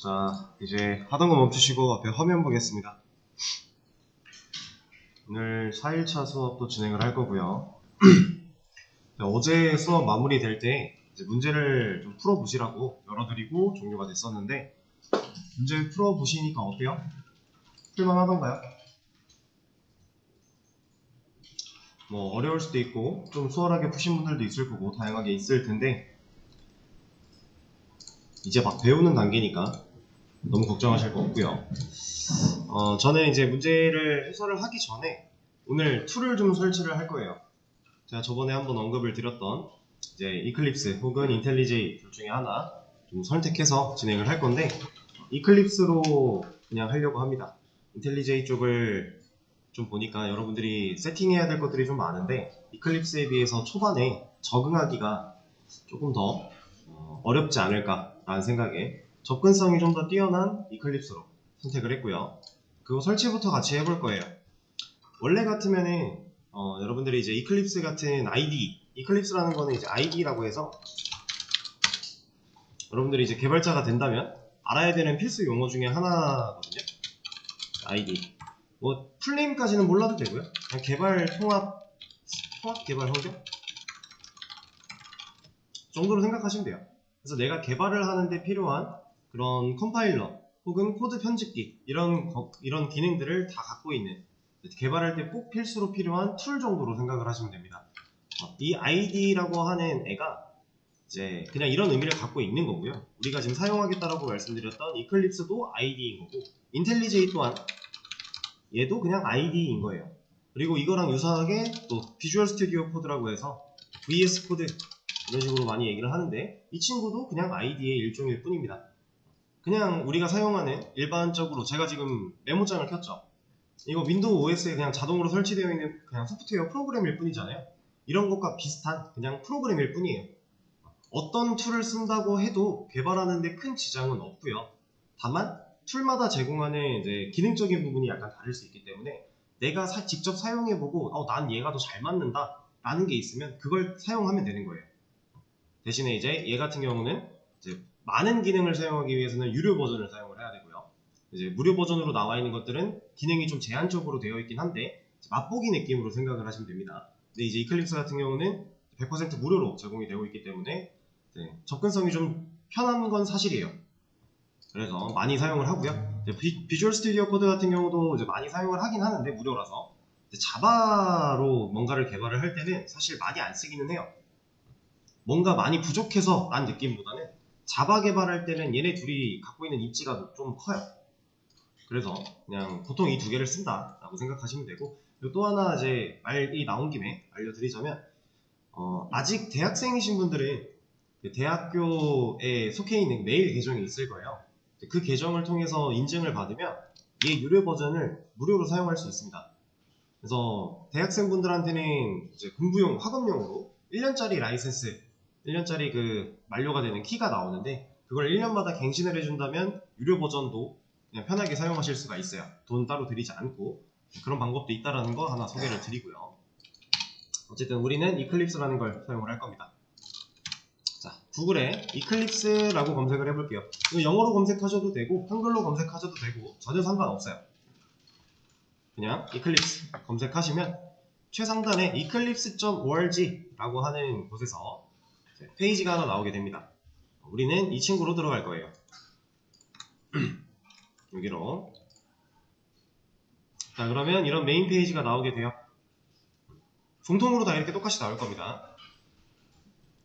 자, 이제 하던 거 멈추시고 앞에 화면 보겠습니다. 오늘 4일차 수업도 진행을 할 거고요. 어제 수업 마무리될 때 이제 문제를 좀 풀어보시라고 열어드리고 종료가 됐었는데, 문제 풀어보시니까 어때요? 풀만하던가요? 뭐 어려울 수도 있고 좀 수월하게 푸신 분들도 있을 거고 다양하게 있을 텐데, 이제 막 배우는 단계니까 너무 걱정하실 거 없고요. 저는 이제 문제를 해설을 하기 전에 오늘 툴을 좀 설치를 할 거예요. 제가 저번에 한번 언급을 드렸던 이제 이클립스 혹은 인텔리제이 둘 중에 하나 좀 선택해서 진행을 할 건데, 이클립스로 그냥 하려고 합니다. 인텔리제이 쪽을 좀 보니까 여러분들이 세팅해야 될 것들이 좀 많은데, 이클립스에 비해서 초반에 적응하기가 조금 더 어렵지 않을까라는 생각에 접근성이 좀 더 뛰어난 이클립스로 선택을 했고요. 그리고 설치부터 같이 해볼 거예요. 원래 같으면은 여러분들이 이제 이클립스 같은 IDE, 이클립스라는 거는 이제 IDE라고 해서 여러분들이 이제 개발자가 된다면 알아야 되는 필수 용어 중에 하나거든요. IDE. 뭐 풀네임까지는 몰라도 되고요. 그냥 개발 통합 개발 환경 정도로 생각하시면 돼요. 그래서 내가 개발을 하는데 필요한 그런 컴파일러 혹은 코드 편집기 이런 기능들을 다 갖고 있는, 개발할 때 꼭 필수로 필요한 툴 정도로 생각을 하시면 됩니다. 이 ID라고 하는 애가 이제 그냥 이런 의미를 갖고 있는 거고요. 우리가 지금 사용하겠다라고 말씀드렸던 이클립스도 ID인 거고, 인텔리제이 또한 얘도 그냥 ID인 거예요. 그리고 이거랑 유사하게 또 비주얼 스튜디오 코드라고 해서 VS 코드 이런 식으로 많이 얘기를 하는데, 이 친구도 그냥 ID의 일종일 뿐입니다. 그냥 우리가 사용하는 일반적으로, 제가 지금 메모장을 켰죠. 이거 윈도우 OS에 그냥 자동으로 설치되어 있는 그냥 소프트웨어 프로그램일 뿐이잖아요. 이런 것과 비슷한 그냥 프로그램일 뿐이에요. 어떤 툴을 쓴다고 해도 개발하는데 큰 지장은 없고요. 다만 툴마다 제공하는 이제 기능적인 부분이 약간 다를 수 있기 때문에 내가 직접 사용해보고 난 얘가 더 잘 맞는다 라는 게 있으면 그걸 사용하면 되는 거예요. 대신에 이제 얘 같은 경우는 이제 많은 기능을 사용하기 위해서는 유료 버전을 사용을 해야 되고요. 이제 무료 버전으로 나와 있는 것들은 기능이 좀 제한적으로 되어 있긴 한데 맛보기 느낌으로 생각을 하시면 됩니다. 근데 이제 이클립스 같은 경우는 100% 무료로 제공이 되고 있기 때문에 접근성이 좀 편한 건 사실이에요. 그래서 많이 사용을 하고요. 비주얼 스튜디오 코드 같은 경우도 이제 많이 사용을 하긴 하는데 무료라서 자바로 뭔가를 개발을 할 때는 사실 많이 안 쓰기는 해요. 뭔가 많이 부족해서 란 느낌보다는 자바 개발할 때는 얘네 둘이 갖고 있는 입지가 좀 커요. 그래서 그냥 보통 이 두 개를 쓴다라고 생각하시면 되고, 그리고 또 하나 이제 말이 나온 김에 알려드리자면, 아직 대학생이신 분들은 대학교에 속해 있는 메일 계정이 있을 거예요. 그 계정을 통해서 인증을 받으면 얘 유료 버전을 무료로 사용할 수 있습니다. 그래서 대학생분들한테는 이제 공부용, 학업용으로 1년짜리 라이센스, 1년짜리 그 만료가 되는 키가 나오는데, 그걸 1년마다 갱신을 해준다면 유료 버전도 그냥 편하게 사용하실 수가 있어요. 돈 따로 들이지 않고. 그런 방법도 있다라는 거 하나 소개를 드리고요. 어쨌든 우리는 이클립스라는 걸 사용을 할 겁니다. 자, 구글에 이클립스라고 검색을 해볼게요. 이거 영어로 검색하셔도 되고 한글로 검색하셔도 되고 전혀 상관없어요. 그냥 이클립스 검색하시면 최상단에 eclipse.org 라고 하는 곳에서 페이지가 하나 나오게 됩니다. 우리는 이 친구로 들어갈 거예요. 여기로. 자, 그러면 이런 메인 페이지가 나오게 돼요. 공통으로 다 이렇게 똑같이 나올 겁니다.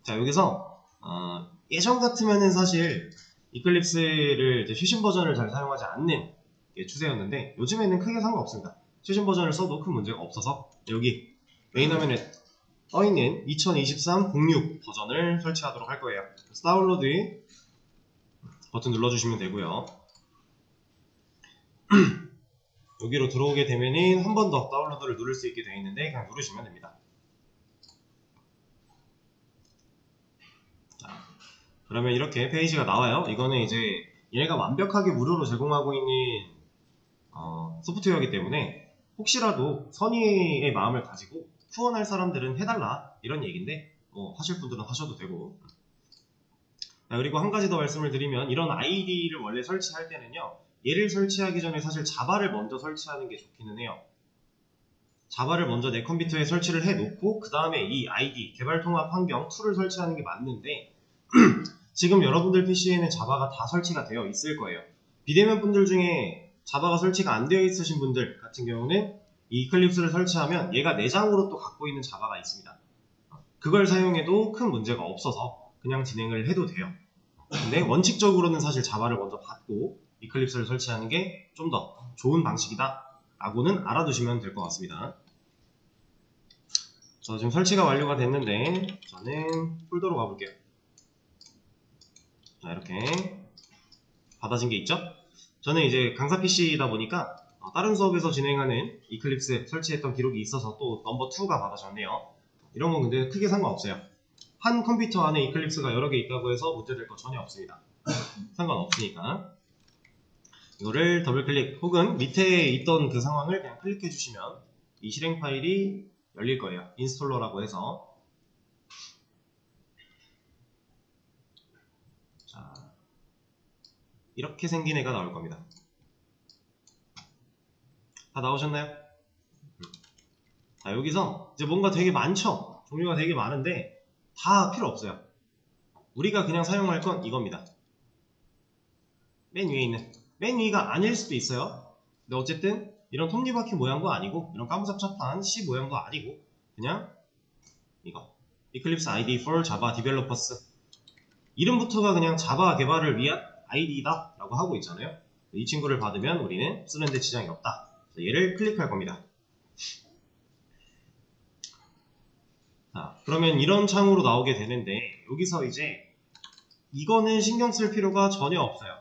자, 여기서 예전 같으면은 사실 이클립스를 이제 최신 버전을 잘 사용하지 않는 게 추세였는데, 요즘에는 크게 상관없습니다. 최신 버전을 써도 큰 문제가 없어서 여기 메인 화면에 떠있는 2023-06 버전을 설치하도록 할 거예요. 그래서 다운로드 버튼 눌러주시면 되고요. 여기로 들어오게 되면은 한 번 더 다운로드를 누를 수 있게 되어 있는데 그냥 누르시면 됩니다. 자, 그러면 이렇게 페이지가 나와요. 이거는 이제 얘네가 완벽하게 무료로 제공하고 있는 소프트웨어이기 때문에 혹시라도 선의의 마음을 가지고 후원할 사람들은 해달라 이런 얘기인데, 하실 분들은 하셔도 되고. 자, 그리고 한 가지 더 말씀을 드리면 이런 ID를 원래 설치할 때는요, 얘를 설치하기 전에 사실 자바를 먼저 설치하는 게 좋기는 해요. 자바를 먼저 내 컴퓨터에 설치를 해놓고 그 다음에 이 ID, 개발통합 환경 2를 설치하는 게 맞는데 지금 여러분들 PC에는 자바가 다 설치가 되어 있을 거예요. 비대면 분들 중에 자바가 설치가 안 되어 있으신 분들 같은 경우는 이 이클립스를 설치하면 얘가 내장으로 또 갖고 있는 자바가 있습니다. 그걸 사용해도 큰 문제가 없어서 그냥 진행을 해도 돼요. 근데 원칙적으로는 사실 자바를 먼저 받고 이클립스를 설치하는 게 좀 더 좋은 방식이다 라고는 알아두시면 될 것 같습니다. 자, 지금 설치가 완료가 됐는데 저는 폴더로 가볼게요. 자, 이렇게 받아진 게 있죠? 저는 이제 강사 PC이다 보니까 다른 수업에서 진행하는 이클립스 설치했던 기록이 있어서 또 넘버 2가 받아졌네요. 이런 건 근데 크게 상관없어요. 한 컴퓨터 안에 이클립스가 여러 개 있다고 해서 문제될 거 전혀 없습니다. 상관없으니까 이거를 더블 클릭 혹은 밑에 있던 그 상황을 그냥 클릭해 주시면 이 실행 파일이 열릴 거예요. 인스톨러라고 해서. 자, 이렇게 생긴 애가 나올 겁니다. 다 나오셨나요? 자, 여기서 이제 뭔가 되게 많죠? 종류가 되게 많은데 다 필요 없어요. 우리가 그냥 사용할 건 이겁니다. 맨 위에 있는, 맨 위가 아닐 수도 있어요. 근데 어쨌든 이런 톱니바퀴 모양도 아니고 이런 까무잡잡한 C 모양도 아니고 그냥 이거 Eclipse ID for Java Developers, 이름부터가 그냥 자바 개발을 위한 ID다 라고 하고 있잖아요. 이 친구를 받으면 우리는 쓰는데 지장이 없다. 얘를 클릭할 겁니다. 자, 그러면 이런 창으로 나오게 되는데 여기서 이제 이거는 신경 쓸 필요가 전혀 없어요.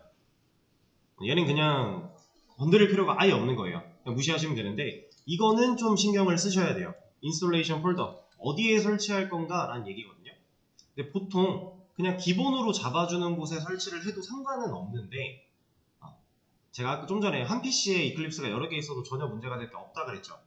얘는 그냥 건드릴 필요가 아예 없는 거예요. 그냥 무시하시면 되는데 이거는 좀 신경을 쓰셔야 돼요. 인스톨레이션 폴더 어디에 설치할 건가 라는 얘기거든요. 근데 보통 그냥 기본으로 잡아주는 곳에 설치를 해도 상관은 없는데 제가 아까 좀 전에 한 PC에 이클립스가 여러 개 있어도 전혀 문제가 될 게 없다 그랬죠.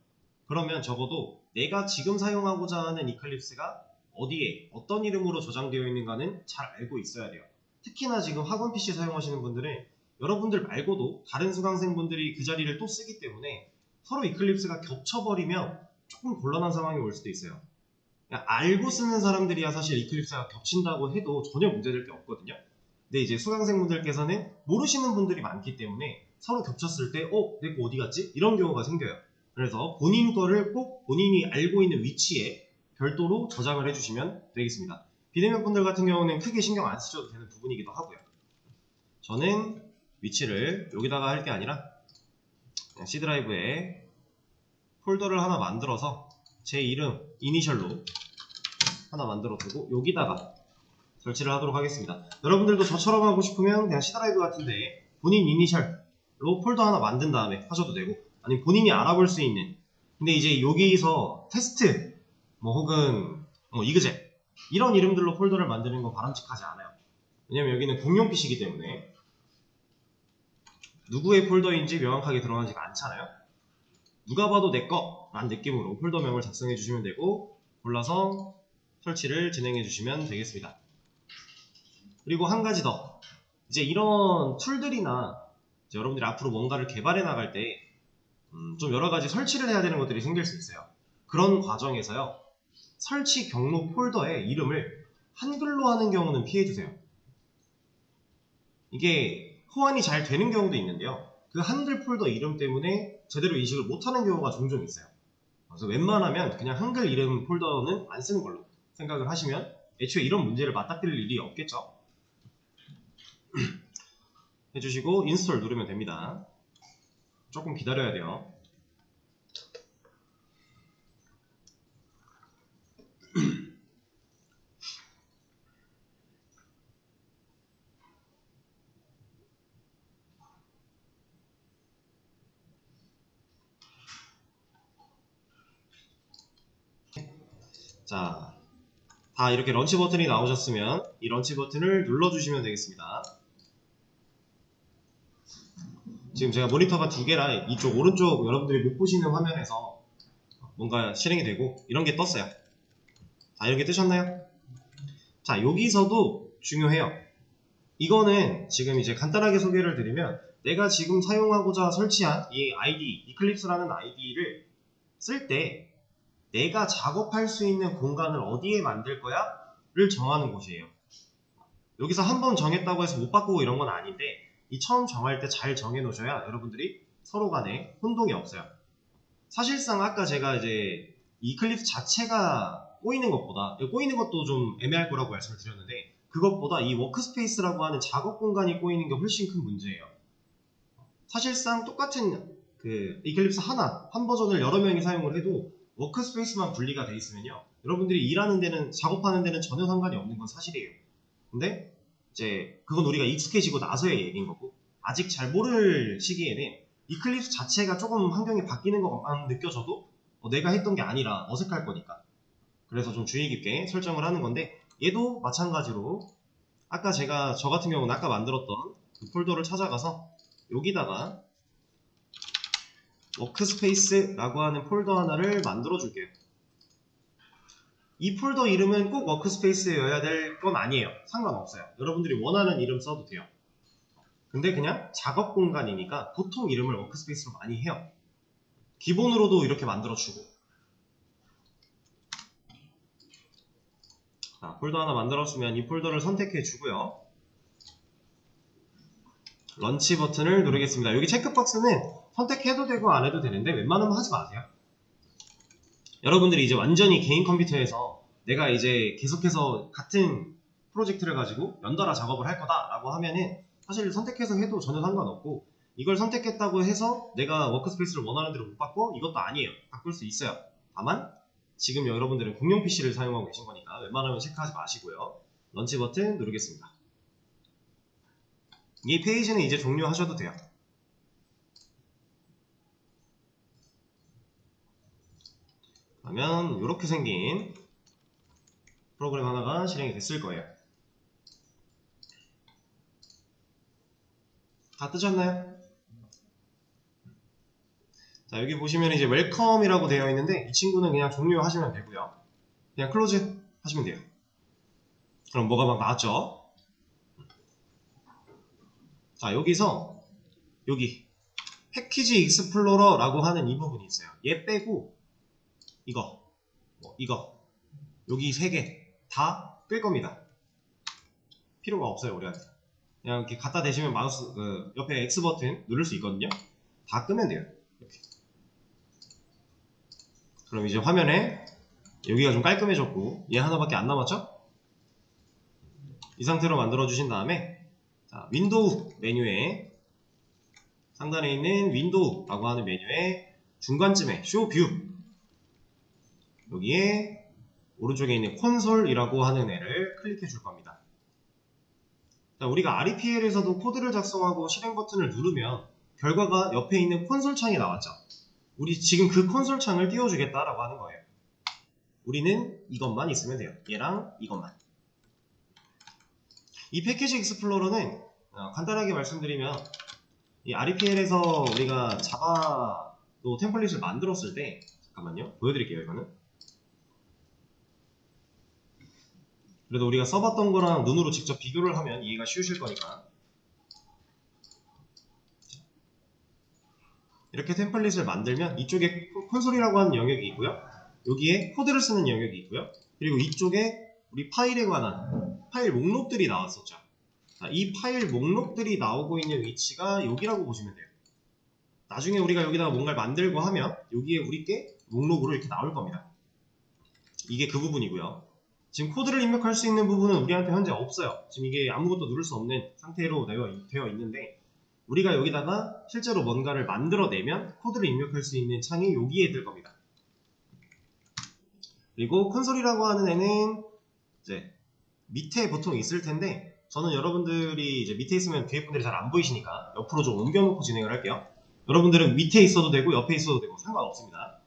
그러면 적어도 내가 지금 사용하고자 하는 이클립스가 어디에 어떤 이름으로 저장되어 있는가는 잘 알고 있어야 돼요. 특히나 지금 학원 PC 사용하시는 분들은 여러분들 말고도 다른 수강생분들이 그 자리를 또 쓰기 때문에 서로 이클립스가 겹쳐버리면 조금 곤란한 상황이 올 수도 있어요. 그냥 알고 쓰는 사람들이야 사실 이클립스가 겹친다고 해도 전혀 문제될 게 없거든요. 근데 이제 수강생분들께서는 모르시는 분들이 많기 때문에 서로 겹쳤을 때 내 거 어디 갔지? 이런 경우가 생겨요. 그래서 본인 거를 꼭 본인이 알고 있는 위치에 별도로 저장을 해주시면 되겠습니다. 비대면 분들 같은 경우는 크게 신경 안 쓰셔도 되는 부분이기도 하고요. 저는 위치를 여기다가 할 게 아니라 그냥 C 드라이브에 폴더를 하나 만들어서 제 이름 이니셜로 하나 만들어 두고 여기다가 설치를 하도록 하겠습니다. 여러분들도 저처럼 하고 싶으면 그냥 C 드라이브 같은데 본인 이니셜로 폴더 하나 만든 다음에 하셔도 되고, 아니면 본인이 알아볼 수 있는, 근데 이제 여기서 테스트 혹은 이그제 이런 이름들로 폴더를 만드는 건 바람직하지 않아요. 왜냐면 여기는 공용 PC이기 때문에 누구의 폴더인지 명확하게 드러나지가 않잖아요. 누가 봐도 내꺼 라는 느낌으로 폴더명을 작성해 주시면 되고 골라서 설치를 진행해 주시면 되겠습니다. 그리고 한 가지 더, 이제 이런 툴들이나 이제 여러분들이 앞으로 뭔가를 개발해 나갈 때 좀 여러 가지 설치를 해야 되는 것들이 생길 수 있어요. 그런 과정에서요, 설치 경로 폴더의 이름을 한글로 하는 경우는 피해주세요. 이게 호환이 잘 되는 경우도 있는데요, 그 한글 폴더 이름 때문에 제대로 인식을 못하는 경우가 종종 있어요. 그래서 웬만하면 그냥 한글 이름 폴더는 안 쓰는 걸로 생각을 하시면 애초에 이런 문제를 맞닥뜨릴 일이 없겠죠. 해주시고 인스톨 누르면 됩니다. 조금 기다려야 돼요. 자, 다 이렇게 런치 버튼이 나오셨으면 이 런치 버튼을 눌러주시면 되겠습니다. 지금 제가 모니터가 두 개라 이쪽 오른쪽 여러분들이 못 보시는 화면에서 뭔가 실행이 되고 이런 게 떴어요. 자, 이렇게 뜨셨나요? 자, 여기서도 중요해요. 이거는 지금 이제 간단하게 소개를 드리면 내가 지금 사용하고자 설치한 이 아이디, 이클립스라는 아이디를 쓸 때 내가 작업할 수 있는 공간을 어디에 만들 거야? 를 정하는 곳이에요. 여기서 한 번 정했다고 해서 못 바꾸고 이런 건 아닌데 이 처음 정할 때 잘 정해 놓으셔야 여러분들이 서로 간에 혼동이 없어요. 사실상 아까 제가 이제 이클립스 자체가 꼬이는 것보다, 꼬이는 것도 좀 애매할 거라고 말씀을 드렸는데 그것보다 이 워크스페이스라고 하는 작업 공간이 꼬이는 게 훨씬 큰 문제예요. 사실상 똑같은 그 이클립스 한 버전을 여러 명이 사용을 해도 워크스페이스만 분리가 돼 있으면요, 여러분들이 일하는 데는, 작업하는 데는 전혀 상관이 없는 건 사실이에요. 근데 이제 그건 우리가 익숙해지고 나서의 얘기인 거고, 아직 잘 모를 시기에는 이클립스 자체가 조금 환경이 바뀌는 것만 느껴져도 내가 했던 게 아니라 어색할 거니까, 그래서 좀 주의 깊게 설정을 하는 건데, 얘도 마찬가지로 아까 저 같은 경우는 아까 만들었던 그 폴더를 찾아가서 여기다가 워크스페이스라고 하는 폴더 하나를 만들어 줄게요. 이 폴더 이름은 꼭 워크스페이스여야 될 건 아니에요. 상관없어요. 여러분들이 원하는 이름 써도 돼요. 근데 그냥 작업 공간이니까 보통 이름을 워크스페이스로 많이 해요. 기본으로도 이렇게 만들어주고. 자, 폴더 하나 만들었으면 이 폴더를 선택해 주고요. 런치 버튼을 누르겠습니다. 여기 체크박스는 선택해도 되고 안 해도 되는데 웬만하면 하지 마세요. 여러분들이 이제 완전히 개인 컴퓨터에서 내가 이제 계속해서 같은 프로젝트를 가지고 연달아 작업을 할 거다라고 하면은 사실 선택해서 해도 전혀 상관없고, 이걸 선택했다고 해서 내가 워크스페이스를 원하는 대로 못 바꿔? 이것도 아니에요. 바꿀 수 있어요. 다만 지금 여러분들은 공용 PC를 사용하고 계신 거니까 웬만하면 체크하지 마시고요. 런치 버튼 누르겠습니다. 이 페이지는 이제 종료하셔도 돼요. 그러면 이렇게 생긴 프로그램 하나가 실행이 됐을 거예요. 다 뜨셨나요? 자, 여기 보시면 이제 웰컴이라고 되어 있는데 이 친구는 그냥 종료하시면 되고요. 그냥 클로즈 하시면 돼요. 그럼 뭐가 막 나왔죠? 자, 여기서 여기 패키지 익스플로러라고 하는 이 부분이 있어요. 얘 빼고 이거 여기 세 개 다 뺄 겁니다. 필요가 없어요, 우리한테. 그냥 이렇게 갖다 대시면 마우스 옆에 X 버튼 누를 수 있거든요. 다 끄면 돼요. 이렇게. 그럼 이제 화면에 여기가 좀 깔끔해졌고 얘 하나밖에 안 남았죠? 이 상태로 만들어 주신 다음에, 자, 윈도우 메뉴에 상단에 있는 윈도우라고 하는 메뉴에 중간쯤에 쇼 뷰, 여기에 오른쪽에 있는 콘솔이라고 하는 애를 클릭해 줄 겁니다. 자, 우리가 REPL에서도 코드를 작성하고 실행 버튼을 누르면 결과가 옆에 있는 콘솔 창이 나왔죠. 우리 지금 그 콘솔 창을 띄워주겠다라고 하는 거예요. 우리는 이것만 있으면 돼요. 얘랑 이것만. 이 패키지 익스플로러는 간단하게 말씀드리면 이 REPL에서 우리가 자바로 템플릿을 만들었을 때, 잠깐만요, 보여드릴게요. 이거는 그래도 우리가 써봤던 거랑 눈으로 직접 비교를 하면 이해가 쉬우실 거니까, 이렇게 템플릿을 만들면 이쪽에 콘솔이라고 하는 영역이 있고요, 여기에 코드를 쓰는 영역이 있고요, 그리고 이쪽에 우리 파일에 관한 파일 목록들이 나왔었죠. 자, 이 파일 목록들이 나오고 있는 위치가 여기라고 보시면 돼요. 나중에 우리가 여기다가 뭔가를 만들고 하면 여기에 우리께 목록으로 이렇게 나올 겁니다. 이게 그 부분이고요. 지금 코드를 입력할 수 있는 부분은 우리한테 현재 없어요. 지금 이게 아무것도 누를 수 없는 상태로 되어 있는데, 우리가 여기다가 실제로 뭔가를 만들어내면 코드를 입력할 수 있는 창이 여기에 뜰 겁니다. 그리고 콘솔이라고 하는 애는 이제 밑에 보통 있을 텐데, 저는 여러분들이 이제 밑에 있으면 뒤에 분들이 잘 안 보이시니까 옆으로 좀 옮겨놓고 진행을 할게요. 여러분들은 밑에 있어도 되고 옆에 있어도 되고 상관없습니다.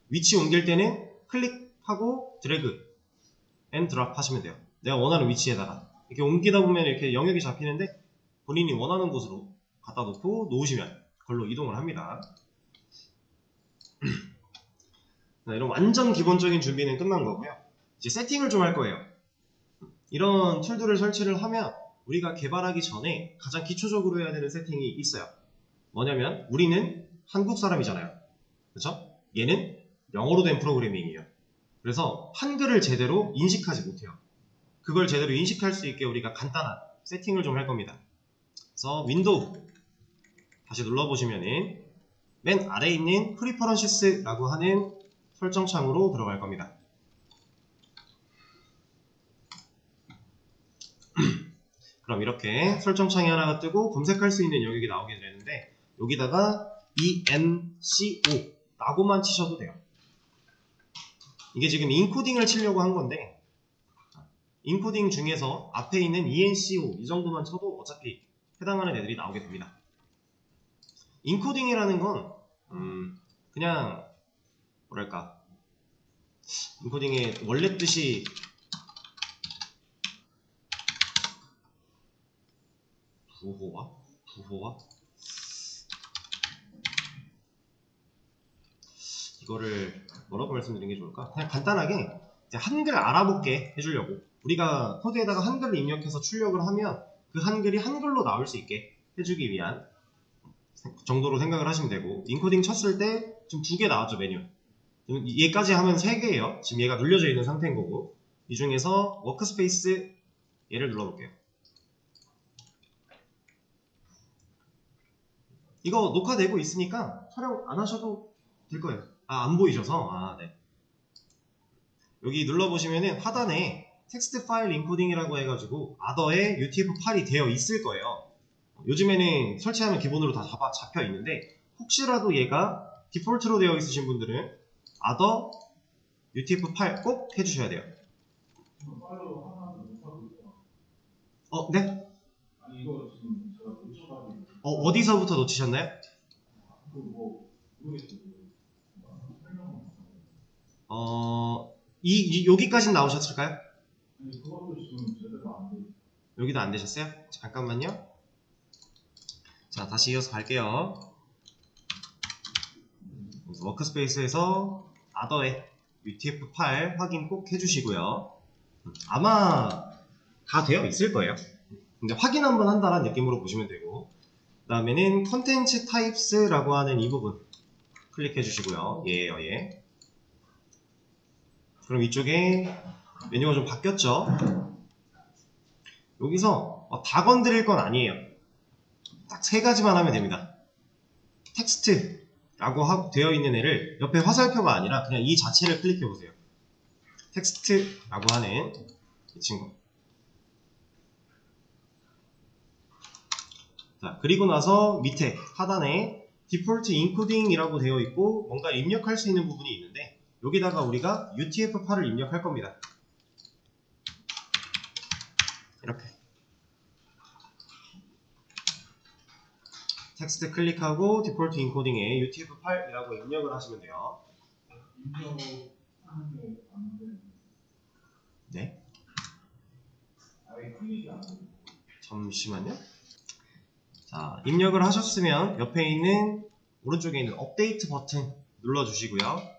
위치 옮길 때는 클릭하고 드래그 앤 드랍 하시면 돼요. 내가 원하는 위치에다가 이렇게 옮기다 보면 이렇게 영역이 잡히는데, 본인이 원하는 곳으로 갖다 놓고 놓으시면 그걸로 이동을 합니다. 이런 완전 기본적인 준비는 끝난 거고요. 이제 세팅을 좀 할 거예요. 이런 툴들을 설치를 하면 우리가 개발하기 전에 가장 기초적으로 해야 되는 세팅이 있어요. 뭐냐면 우리는 한국 사람이잖아요. 그렇죠? 얘는 영어로 된 프로그래밍이에요. 그래서 한글을 제대로 인식하지 못해요. 그걸 제대로 인식할 수 있게 우리가 간단한 세팅을 좀 할 겁니다. 그래서 윈도우 다시 눌러보시면은 맨 아래에 있는 프리퍼런시스라고 하는 설정창으로 들어갈 겁니다. 그럼 이렇게 설정창이 하나가 뜨고 검색할 수 있는 영역이 나오게 되는데 여기다가 ENCO 라고만 치셔도 돼요. 이게 지금 인코딩을 치려고 한 건데 인코딩 중에서 앞에 있는 ENCO 이 정도만 쳐도 어차피 해당하는 애들이 나오게 됩니다. 인코딩이라는 건 그냥 뭐랄까 인코딩의 원래 뜻이 부호화? 이거를 뭐라고 말씀드리는 게 좋을까? 그냥 간단하게 이제 한글 알아보게 해주려고 우리가 코드에다가 한글을 입력해서 출력을 하면 그 한글이 한글로 나올 수 있게 해주기 위한 정도로 생각을 하시면 되고 인코딩 쳤을 때 지금 2개 나왔죠 메뉴. 얘까지 하면 3개예요. 지금 얘가 눌려져 있는 상태인 거고 이 중에서 워크스페이스 얘를 눌러볼게요. 이거 녹화되고 있으니까 촬영 안 하셔도 될 거예요. 안 보이셔서? 네. 여기 눌러보시면은 하단에 텍스트 파일 인코딩이라고 해가지고 아더에 UTF-8이 되어 있을 거예요. 요즘에는 설치하면 기본으로 다 잡혀 있는데 혹시라도 얘가 디폴트로 되어 있으신 분들은 아더 UTF-8 꼭 해주셔야 돼요. 네? 이거 지금 제가 놓쳐가지고 어디서부터 놓치셨나요? 여기까지 나오셨을까요? 아니, 그것도 지금 제대로 안 돼요. 여기도 안 되셨어요? 잠깐만요. 자, 다시 이어서 갈게요. 워크스페이스에서 아더에 UTF-8 확인 꼭 해주시고요. 아마 다 되어 있을 거예요. 근데 확인 한번 한다는 느낌으로 보시면 되고 그 다음에는 컨텐츠 타입스라고 하는 이 부분 클릭해 주시고요. 얘예요, 얘. 그럼 이쪽에 메뉴가 좀 바뀌었죠? 여기서 다 건드릴 건 아니에요. 딱 3가지만 하면 됩니다. 텍스트라고 되어 있는 애를 옆에 화살표가 아니라 그냥 이 자체를 클릭해 보세요. 텍스트라고 하는 이 친구. 자, 그리고 나서 밑에 하단에 디폴트 인코딩이라고 되어 있고 뭔가 입력할 수 있는 부분이 있는데 여기다가 우리가 UTF-8을 입력할 겁니다. 이렇게 텍스트 클릭하고 디폴트 인코딩에 UTF-8이라고 입력을 하시면 돼요. 네? 잠시만요. 자, 입력을 하셨으면 옆에 있는 오른쪽에 있는 업데이트 버튼 눌러주시고요.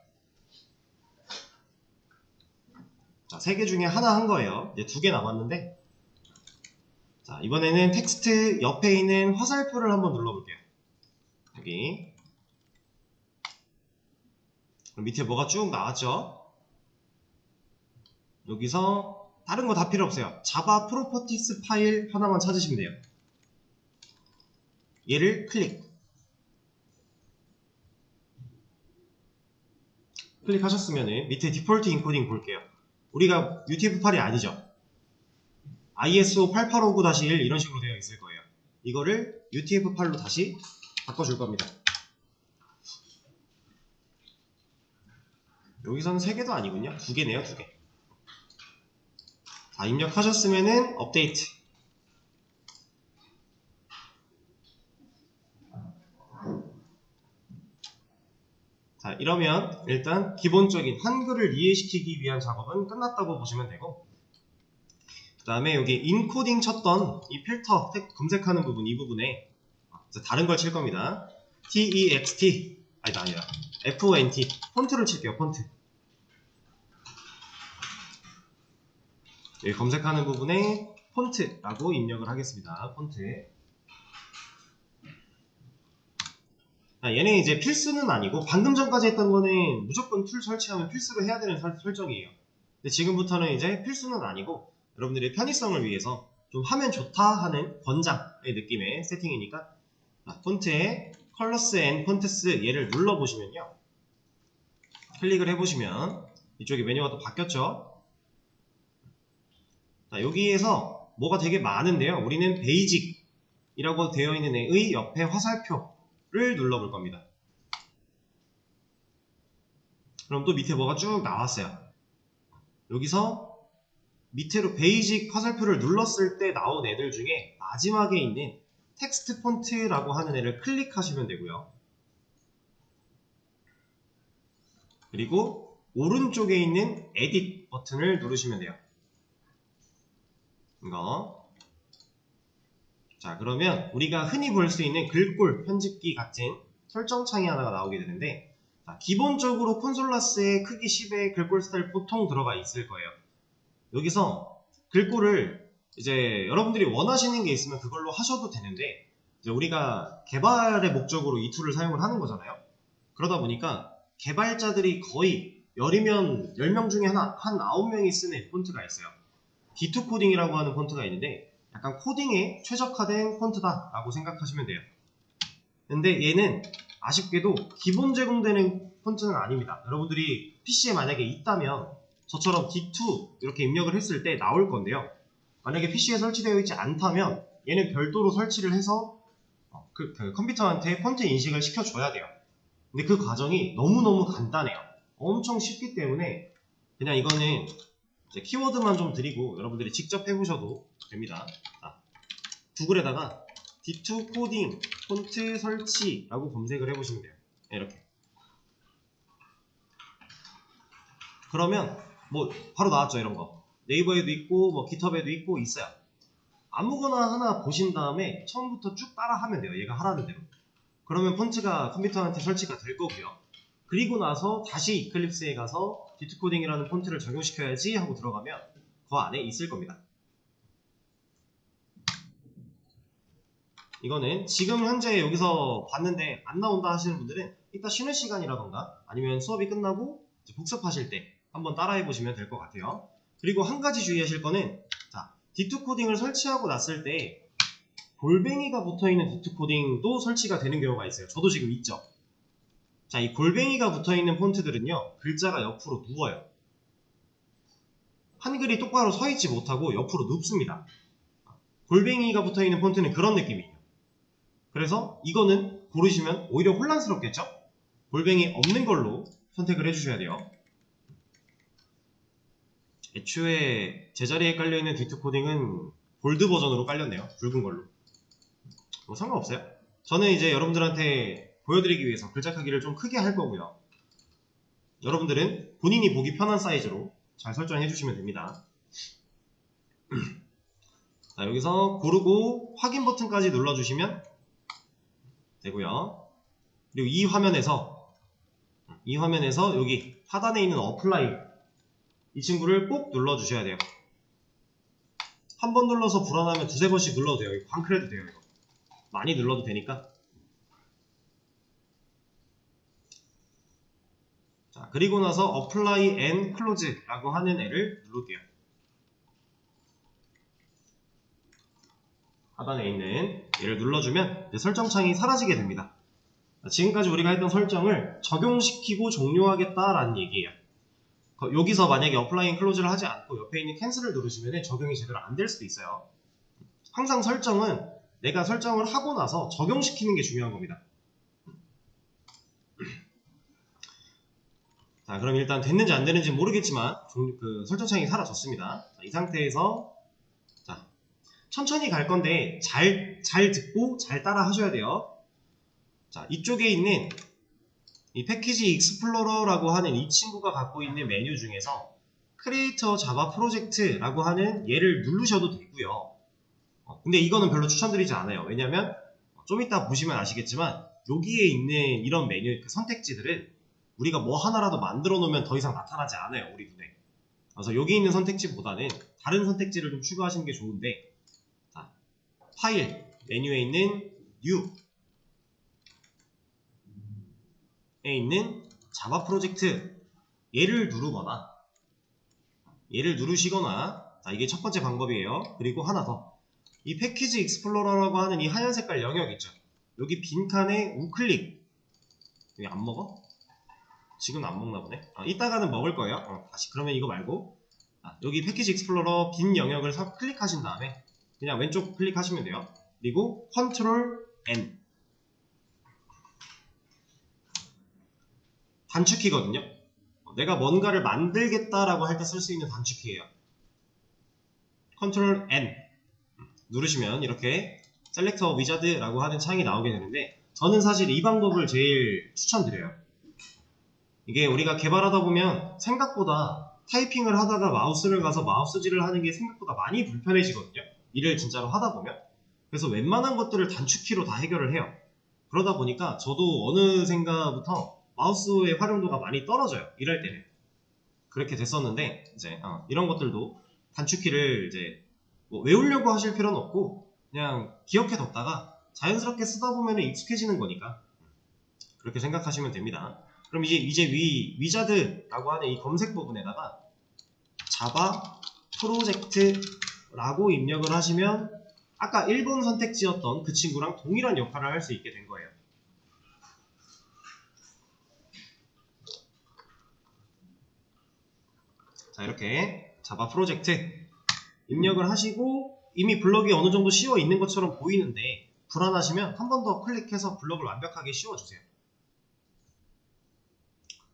자, 3개 중에 하나 한 거예요. 이제 2개 남았는데 자, 이번에는 텍스트 옆에 있는 화살표를 한번 눌러볼게요. 여기 그럼 밑에 뭐가 쭉 나왔죠? 여기서 다른 거 다 필요 없어요. 자바 프로퍼티스 파일 하나만 찾으시면 돼요. 얘를 클릭하셨으면 밑에 디폴트 인코딩 볼게요. 우리가 UTF-8이 아니죠. ISO 8859-1 이런 식으로 되어 있을 거예요. 이거를 UTF-8로 다시 바꿔줄 겁니다. 여기서는 3개도 아니군요. 2개네요, 2개. 자, 입력하셨으면은 업데이트. 자, 이러면 일단 기본적인 한글을 이해시키기 위한 작업은 끝났다고 보시면 되고 그 다음에 여기 인코딩 쳤던 이 필터 검색하는 부분 이 부분에 다른 걸 칠 겁니다. TEXT 아니다 FONT 폰트를 칠게요. 폰트 여기 검색하는 부분에 폰트라고 입력을 하겠습니다. 폰트. 얘는 이제 필수는 아니고 방금 전까지 했던 거는 무조건 툴 설치하면 필수로 해야 되는 설정이에요. 근데 지금부터는 이제 필수는 아니고 여러분들의 편의성을 위해서 좀 하면 좋다 하는 권장의 느낌의 세팅이니까 폰트에 컬러스 앤 폰트스 얘를 눌러보시면요. 클릭을 해보시면 이쪽에 메뉴가 또 바뀌었죠. 여기에서 뭐가 되게 많은데요. 우리는 베이직이라고 되어 있는 애의 옆에 화살표를 눌러볼 겁니다. 그럼 또 밑에 뭐가 쭉 나왔어요. 여기서 밑으로 베이직 화살표를 눌렀을 때 나온 애들 중에 마지막에 있는 텍스트 폰트라고 하는 애를 클릭하시면 되고요. 그리고 오른쪽에 있는 에딧 버튼을 누르시면 돼요. 이거. 자, 그러면 우리가 흔히 볼 수 있는 글꼴 편집기 같은 설정창이 하나가 나오게 되는데, 자, 기본적으로 콘솔라스의 크기 10의 글꼴 스타일 보통 들어가 있을 거예요. 여기서 글꼴을 이제 여러분들이 원하시는 게 있으면 그걸로 하셔도 되는데, 이제 우리가 개발의 목적으로 이 툴을 사용을 하는 거잖아요. 그러다 보니까 개발자들이 거의 10명 중에 한 9명이 쓰는 폰트가 있어요. D2 코딩이라고 하는 폰트가 있는데 약간 코딩에 최적화된 폰트다 라고 생각하시면 돼요. 근데 얘는 아쉽게도 기본 제공되는 폰트는 아닙니다. 여러분들이 PC에 만약에 있다면 저처럼 D2 이렇게 입력을 했을 때 나올 건데요. 만약에 PC에 설치되어 있지 않다면 얘는 별도로 설치를 해서 그 컴퓨터한테 폰트 인식을 시켜줘야 돼요. 근데 그 과정이 너무너무 간단해요. 엄청 쉽기 때문에 그냥 이거는 이제 키워드만 좀 드리고 여러분들이 직접 해보셔도 됩니다. 자, 구글에다가 D2 코딩 폰트 설치라고 검색을 해보시면 돼요. 이렇게. 그러면 뭐 바로 나왔죠, 이런 거. 네이버에도 있고 뭐 깃허브에도 있고 있어요. 아무거나 하나 보신 다음에 처음부터 쭉 따라 하면 돼요. 얘가 하라는 대로. 그러면 폰트가 컴퓨터한테 설치가 될 거고요. 그리고 나서 다시 이클립스에 가서 D2 코딩이라는 폰트를 적용시켜야지 하고 들어가면 그 안에 있을 겁니다. 이거는 지금 현재 여기서 봤는데 안 나온다 하시는 분들은 이따 쉬는 시간이라던가 아니면 수업이 끝나고 복습하실 때 한번 따라해 보시면 될 것 같아요. 그리고 한 가지 주의하실 거는, 자, D2 코딩을 설치하고 났을 때 골뱅이가 붙어있는 D2 코딩도 설치가 되는 경우가 있어요. 저도 지금 있죠. 자, 이 골뱅이가 붙어있는 폰트들은요, 글자가 옆으로 누워요. 한글이 똑바로 서있지 못하고 옆으로 눕습니다. 골뱅이가 붙어있는 폰트는 그런 느낌이에요. 그래서 이거는 고르시면 오히려 혼란스럽겠죠? 골뱅이 없는 걸로 선택을 해주셔야 돼요. 애초에 제자리에 깔려있는 D2 코딩은 볼드 버전으로 깔렸네요. 붉은 걸로. 뭐 상관없어요. 저는 이제 여러분들한테 보여드리기 위해서 글자 크기를 좀 크게 할 거고요. 여러분들은 본인이 보기 편한 사이즈로 잘 설정해 주시면 됩니다. 자, 여기서 고르고 확인 버튼까지 눌러주시면 되고요. 그리고 이 화면에서 여기 하단에 있는 어플라이, 이 친구를 꼭 눌러주셔야 돼요. 한 번 눌러서 불안하면 두세 번씩 눌러도 돼요. 광클해도 돼요. 이거 많이 눌러도 되니까. 자, 그리고 나서 apply and close라고 하는 애를 누를게요. 하단에 있는 얘를 눌러주면 이제 설정창이 사라지게 됩니다. 지금까지 우리가 했던 설정을 적용시키고 종료하겠다라는 얘기예요. 여기서 만약에 apply and close를 하지 않고 옆에 있는 cancel을 누르시면 적용이 제대로 안 될 수도 있어요. 항상 설정은 내가 설정을 하고 나서 적용시키는 게 중요한 겁니다. 자, 그럼 일단 됐는지 안 되는지 모르겠지만 그 설정창이 사라졌습니다. 자, 이 상태에서 자, 천천히 갈 건데 잘 듣고 잘 따라 하셔야 돼요. 자, 이쪽에 있는 이 패키지 익스플로러라고 하는 이 친구가 갖고 있는 메뉴 중에서 크리에이터 자바 프로젝트라고 하는 얘를 누르셔도 되고요. 근데 이거는 별로 추천드리지 않아요. 왜냐면 좀 이따 보시면 아시겠지만 여기에 있는 이런 메뉴 그 선택지들은 우리가 뭐 하나라도 만들어 놓으면 더 이상 나타나지 않아요, 우리 눈에. 그래서 여기 있는 선택지보다는 다른 선택지를 좀 추가하시는 게 좋은데, 자, 파일 메뉴에 있는 New에 있는 자바 프로젝트 얘를 누르시거나, 자, 이게 첫 번째 방법이에요. 그리고 하나 더, 이 패키지 익스플로러라고 하는 이 하얀 색깔 영역 있죠. 여기 빈칸에 우클릭. 여기 안 먹어? 지금은 안 먹나 보네. 이따가는 먹을 거예요. 다시 그러면 이거 말고, 여기 패키지 익스플로러 빈 영역을 클릭하신 다음에 그냥 왼쪽 클릭하시면 돼요. 그리고 컨트롤 N, 단축키거든요. 내가 뭔가를 만들겠다라고 할 때 쓸 수 있는 단축키예요. 컨트롤 N 누르시면 이렇게 셀렉터 위자드라고 하는 창이 나오게 되는데, 저는 사실 이 방법을 제일 추천드려요. 이게 우리가 개발하다 보면 생각보다 타이핑을 하다가 마우스를 가서 마우스질을 하는 게 생각보다 많이 불편해지거든요. 일을 진짜로 하다 보면. 그래서 웬만한 것들을 단축키로 다 해결을 해요. 그러다 보니까 저도 어느샌가부터 마우스의 활용도가 많이 떨어져요. 일할 때는. 그렇게 됐었는데, 이제 이런 것들도 단축키를 이제 뭐 외우려고 하실 필요는 없고 그냥 기억해뒀다가 자연스럽게 쓰다 보면 익숙해지는 거니까 그렇게 생각하시면 됩니다. 그럼 이제 위자드라고 하는 이 검색 부분에다가 자바 프로젝트라고 입력을 하시면 아까 1번 선택지였던 그 친구랑 동일한 역할을 할 수 있게 된 거예요. 자, 이렇게 자바 프로젝트 입력을 하시고 이미 블럭이 어느 정도 씌워 있는 것처럼 보이는데 불안하시면 한 번 더 클릭해서 블럭을 완벽하게 씌워주세요.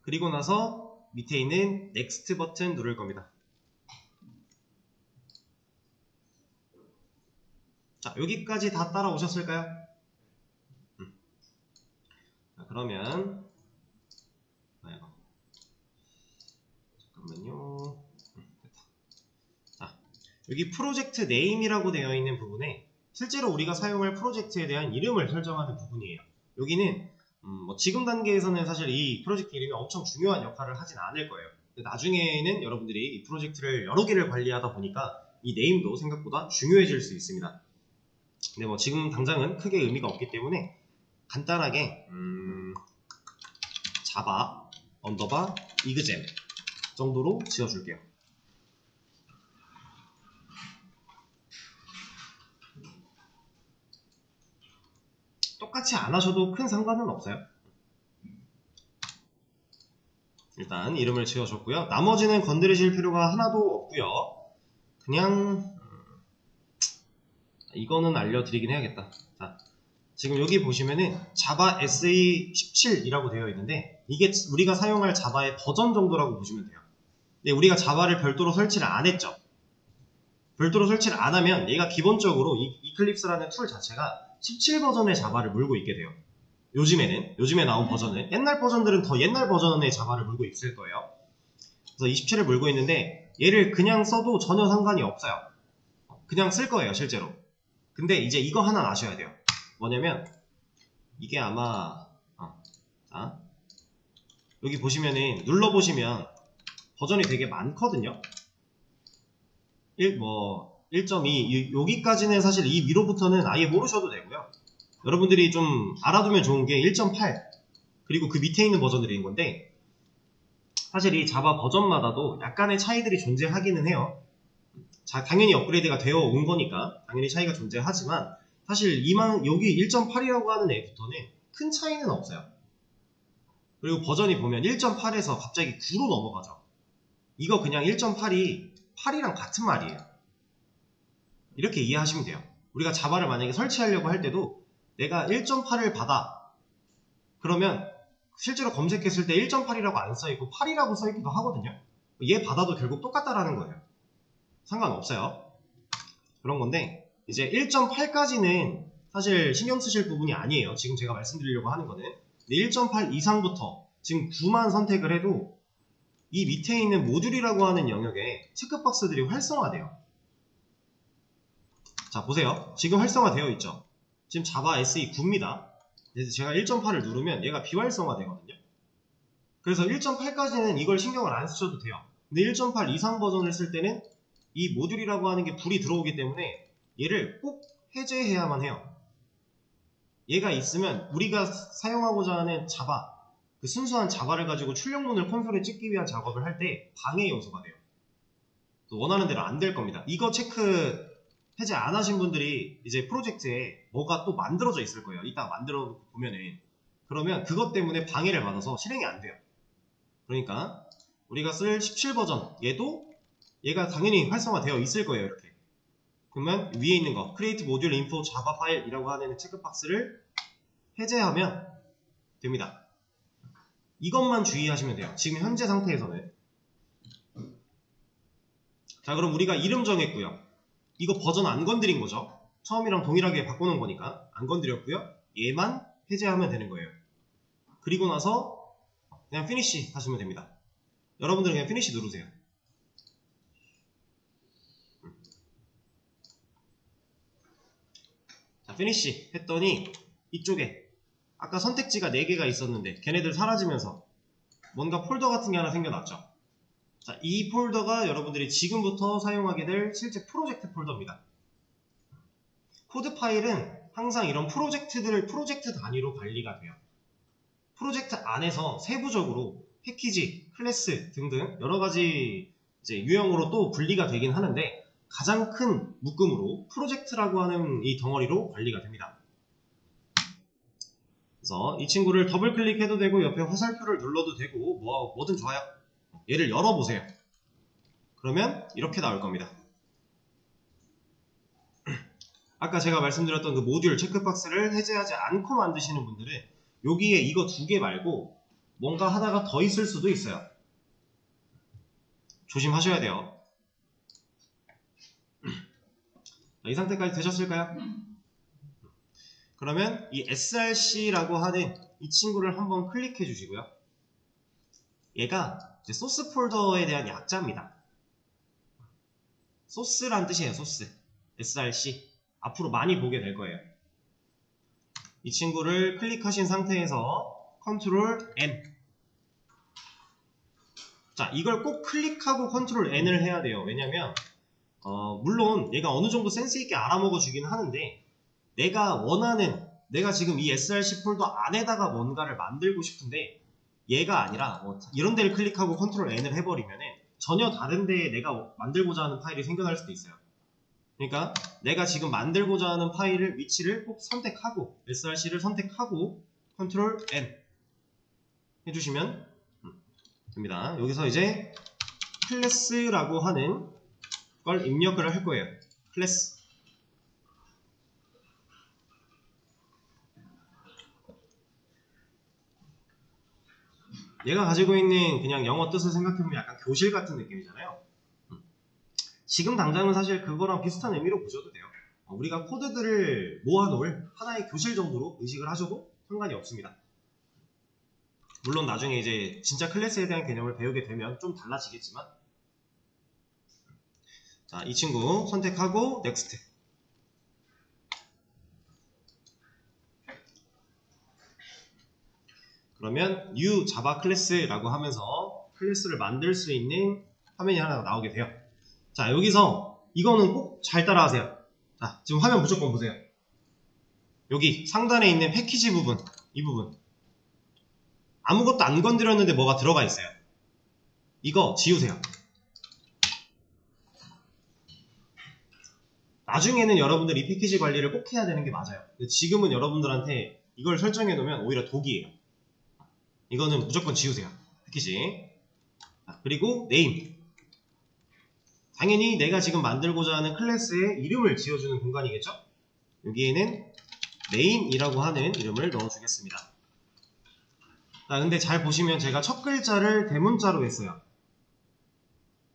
그리고 나서 밑에 있는 넥스트 버튼 누를 겁니다. 자, 여기까지 다 따라오셨을까요? 자, 그러면 잠깐만요. 됐다. 자, 여기 프로젝트 네임이라고 되어 있는 부분에 실제로 우리가 사용할 프로젝트에 대한 이름을 설정하는 부분이에요. 여기는 뭐 지금 단계에서는 사실 이 프로젝트 이름이 엄청 중요한 역할을 하진 않을 거예요. 나중에는 여러분들이 이 프로젝트를 여러 개를 관리하다 보니까 이 네임도 생각보다 중요해질 수 있습니다. 근데 뭐 지금 당장은 크게 의미가 없기 때문에 간단하게 자바 언더바 이그잼 정도로 지어줄게요. 똑같이 안 하셔도 큰 상관은 없어요. 일단 이름을 지어줬고요. 나머지는 건드리실 필요가 하나도 없고요. 그냥 이거는 알려드리긴 해야겠다. 자, 지금 여기 보시면은 자바 SE17이라고 되어 있는데 이게 우리가 사용할 자바의 버전 정도라고 보시면 돼요. 근데 우리가 자바를 별도로 설치를 안 했죠. 별도로 설치를 안 하면 얘가 기본적으로 이클립스라는 툴 자체가 17버전의 자바를 물고 있게 돼요. 요즘에 나온 버전은, 옛날 버전들은 더 옛날 버전의 자바를 물고 있을 거예요. 그래서 27을 물고 있는데 얘를 그냥 써도 전혀 상관이 없어요. 그냥 쓸 거예요, 실제로. 근데 이제 이거 하나 아셔야 돼요. 뭐냐면 이게 아마 자, 여기 보시면은 눌러보시면 버전이 되게 많거든요. 1.2 여기까지는 사실 이 위로부터는 아예 모르셔도 되고요. 여러분들이 좀 알아두면 좋은 게 1.8 그리고 그 밑에 있는 버전들인 건데, 사실 이 자바 버전마다도 약간의 차이들이 존재하기는 해요. 자, 당연히 업그레이드가 되어 온 거니까 당연히 차이가 존재하지만 사실 여기 1.8이라고 하는 애부터는 큰 차이는 없어요. 그리고 버전이 보면 1.8에서 갑자기 9로 넘어가죠. 이거 그냥 1.8이 8이랑 같은 말이에요. 이렇게 이해하시면 돼요. 우리가 자바를 만약에 설치하려고 할 때도 내가 1.8을 받아 그러면 실제로 검색했을 때 1.8이라고 안 써있고 8이라고 써있기도 하거든요. 얘 받아도 결국 똑같다라는 거예요. 상관없어요. 그런 건데 이제 1.8까지는 사실 신경 쓰실 부분이 아니에요. 지금 제가 말씀드리려고 하는 거는 1.8 이상부터 지금 9만 선택을 해도 이 밑에 있는 모듈이라고 하는 영역에 체크박스들이 활성화돼요. 자, 보세요. 지금 활성화되어 있죠. 지금 자바 SE 9입니다. 그래서 제가 1.8을 누르면 얘가 비활성화 되거든요. 그래서 1.8까지는 이걸 신경을 안 쓰셔도 돼요. 근데 1.8 이상 버전을 쓸 때는 이 모듈이라고 하는 게 불이 들어오기 때문에 얘를 꼭 해제해야만 해요. 얘가 있으면 우리가 사용하고자 하는 자바, 그 순수한 자바를 가지고 출력문을 콘솔에 찍기 위한 작업을 할 때 방해 요소가 돼요. 원하는 대로 안 될 겁니다. 이거 체크 해제 안 하신 분들이 이제 프로젝트에 뭐가 또 만들어져 있을 거예요. 이따가 만들어 보면은. 그러면 그것 때문에 방해를 받아서 실행이 안 돼요. 그러니까 우리가 쓸 17 버전 얘가 당연히 활성화되어 있을 거예요. 이렇게. 그러면 위에 있는 거 create module info java 파일이라고 하는 체크박스를 해제하면 됩니다. 이것만 주의하시면 돼요. 지금 현재 상태에서는. 자, 그럼 우리가 이름 정했고요. 이거 버전 안 건드린 거죠. 처음이랑 동일하게 바꿔놓은 거니까 안 건드렸고요. 얘만 해제하면 되는 거예요. 그리고 나서 그냥 피니시 하시면 됩니다. 여러분들은 그냥 피니시 누르세요. 자, 피니시 했더니 이쪽에 아까 선택지가 4개가 있었는데 걔네들 사라지면서 뭔가 폴더 같은 게 하나 생겨났죠. 자, 이 폴더가 여러분들이 지금부터 사용하게 될 실제 프로젝트 폴더입니다. 코드 파일은 항상 이런 프로젝트 단위로 관리가 돼요. 프로젝트 안에서 세부적으로 패키지, 클래스 등등 여러가지 이제 유형으로 또 분리가 되긴 하는데 가장 큰 묶음으로 프로젝트라고 하는 이 덩어리로 관리가 됩니다. 그래서 이 친구를 더블 클릭해도 되고 옆에 화살표를 눌러도 되고 뭐든 좋아요. 얘를 열어보세요. 그러면 이렇게 나올 겁니다. 아까 제가 말씀드렸던 그 모듈 체크박스를 해제하지 않고 만드시는 분들은 여기에 이거 2개 말고 뭔가 하나가 더 있을 수도 있어요. 조심하셔야 돼요. 이 상태까지 되셨을까요? 그러면 이 src라고 하는 이 친구를 한번 클릭해 주시고요. 얘가 이제 소스 폴더에 대한 약자입니다. 소스란 뜻이에요. 소스. src. 앞으로 많이 보게 될 거예요. 이 친구를 클릭하신 상태에서 컨트롤 N. 자, 이걸 꼭 클릭하고 컨트롤 N을 해야 돼요. 왜냐면 물론 얘가 어느 정도 센스 있게 알아먹어 주긴 하는데 내가 지금 이 src 폴더 안에다가 뭔가를 만들고 싶은데 얘가 아니라 이런 데를 클릭하고 컨트롤 N을 해버리면은 전혀 다른 데에 내가 만들고자 하는 파일이 생겨날 수도 있어요. 그러니까 내가 지금 만들고자 하는 파일을 위치를 꼭 선택하고 src를 선택하고 컨트롤 N 해주시면 됩니다. 여기서 이제 클래스라고 하는 걸 입력을 할 거예요. 클래스. 얘가 가지고 있는 그냥 영어 뜻을 생각해보면 약간 교실 같은 느낌이잖아요. 지금 당장은 사실 그거랑 비슷한 의미로 보셔도 돼요. 우리가 코드들을 모아놓을 하나의 교실 정도로 의식을 하셔도 상관이 없습니다. 물론 나중에 이제 진짜 클래스에 대한 개념을 배우게 되면 좀 달라지겠지만, 자, 이 친구 선택하고 넥스트. 그러면 new java class라고 하면서 클래스를 만들 수 있는 화면이 하나 나오게 돼요. 자, 여기서 이거는 꼭 잘 따라하세요. 자, 지금 화면 무조건 보세요. 여기 상단에 있는 패키지 부분, 이 부분 아무것도 안 건드렸는데 뭐가 들어가 있어요. 이거 지우세요. 나중에는 여러분들이 패키지 관리를 꼭 해야 되는 게 맞아요. 지금은 여러분들한테 이걸 설정해 놓으면 오히려 독이에요. 이거는 무조건 지우세요. 패키지. 그리고 네임. 당연히 내가 지금 만들고자 하는 클래스의 이름을 지어주는 공간이겠죠? 여기에는 name이라고 하는 이름을 넣어주겠습니다. 자, 근데 잘 보시면 제가 첫 글자를 대문자로 했어요.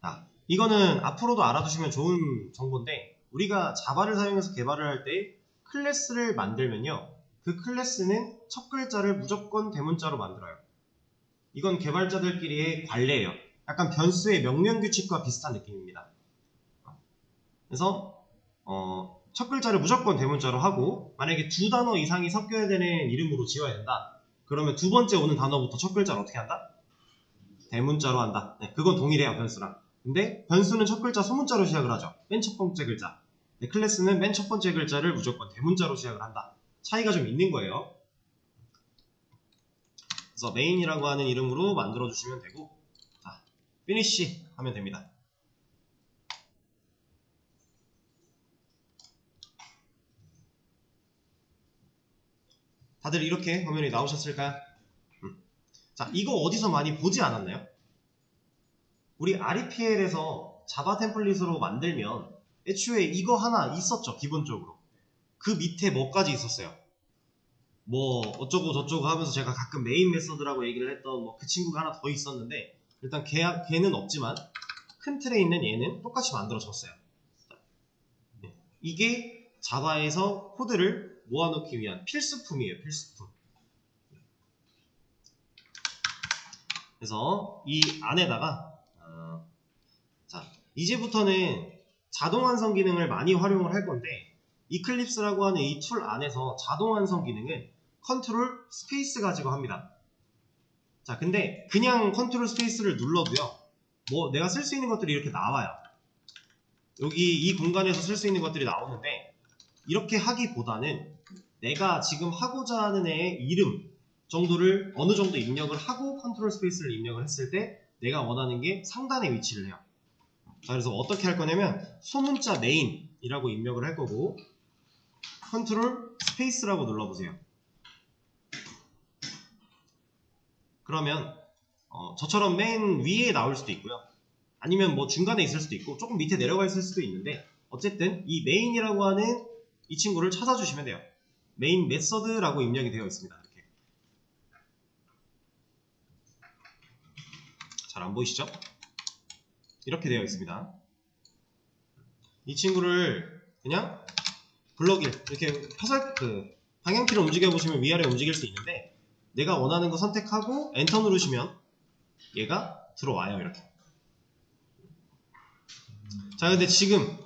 자, 이거는 앞으로도 알아두시면 좋은 정보인데 우리가 자바를 사용해서 개발을 할 때 클래스를 만들면요. 그 클래스는 첫 글자를 무조건 대문자로 만들어요. 이건 개발자들끼리의 관례예요. 약간 변수의 명령규칙과 비슷한 느낌입니다. 그래서 첫 글자를 무조건 대문자로 하고 만약에 2단어 이상이 섞여야 되는 이름으로 지어야 된다. 그러면 두 번째 오는 단어부터 첫 글자를 어떻게 한다? 대문자로 한다. 네, 그건 동일해요, 변수랑. 근데 변수는 첫 글자 소문자로 시작을 하죠. 맨 첫 번째 글자. 네, 클래스는 맨 첫 번째 글자를 무조건 대문자로 시작을 한다. 차이가 좀 있는 거예요. 그래서 메인이라고 하는 이름으로 만들어 주시면 되고, 자, finish 하면 됩니다. 다들 이렇게 화면이 나오셨을까요? 자, 이거 어디서 많이 보지 않았나요? 우리 REPL에서 자바 템플릿으로 만들면 애초에 이거 하나 있었죠, 기본적으로. 그 밑에 뭐까지 있었어요? 뭐 어쩌고 저쩌고 하면서 제가 가끔 메인 메서드라고 얘기를 했던 뭐 그 친구가 하나 더 있었는데, 일단 걔는 없지만 큰 틀에 있는 얘는 똑같이 만들어졌어요. 이게 자바에서 코드를 모아놓기 위한 필수품이에요, 필수품. 그래서 이 안에다가 자, 이제부터는 자동 완성 기능을 많이 활용을 할 건데, 이클립스라고 하는 이 툴 안에서 자동 완성 기능은 컨트롤 스페이스 가지고 합니다. 자, 근데 그냥 컨트롤 스페이스를 눌러도요, 뭐 내가 쓸 수 있는 것들이 이렇게 나와요. 여기 이 공간에서 쓸 수 있는 것들이 나오는데, 이렇게 하기보다는 내가 지금 하고자 하는 애의 이름 정도를 어느 정도 입력을 하고 컨트롤 스페이스를 입력을 했을 때 내가 원하는 게 상단에 위치를 해요. 자, 그래서 어떻게 할 거냐면 소문자 메인이라고 입력을 할 거고, 컨트롤 스페이스라고 눌러보세요. 그러면 저처럼 맨 위에 나올 수도 있고요, 아니면 뭐 중간에 있을 수도 있고 조금 밑에 내려가 있을 수도 있는데, 어쨌든 이 메인이라고 하는 이 친구를 찾아주시면 돼요. 메인 메서드라고 입력이 되어 있습니다. 이렇게 잘 안 보이시죠? 이렇게 되어 있습니다. 이 친구를 그냥 블럭일 이렇게 방향키를 움직여 보시면 위아래 움직일 수 있는데, 내가 원하는 거 선택하고 엔터 누르시면 얘가 들어와요, 이렇게. 자, 근데 지금